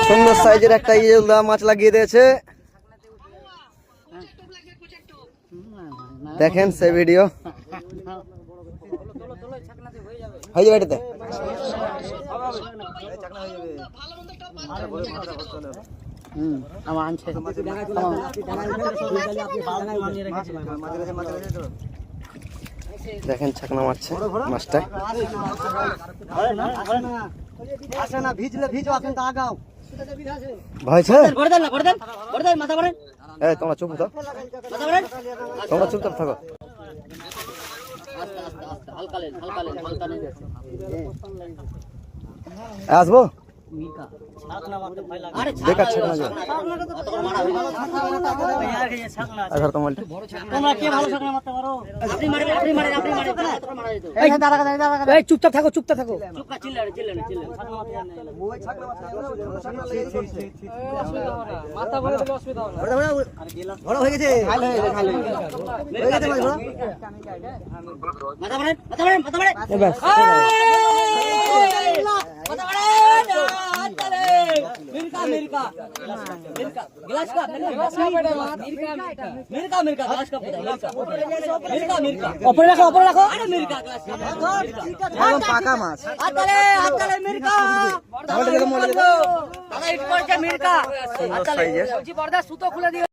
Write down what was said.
সুন্দর সাইজের একটা ইয়েলদা মাছ লাগিয়ে দিয়েছে, দেখেন সে ভিডিও হয়ে যাবে এটাতে। দেখেন ছাকনা মারছে মাছটা। ভয়ছে তোমরা চুপ থাকো, তোমরা চুপচাপ থাকো। আসবো বেকার ছাকনা যাও। চুপচাপ থাকো, চুপচাপ থাকো। বড় হয়ে গেছে, পাকা মাছ সুতো খুলে দিয়ে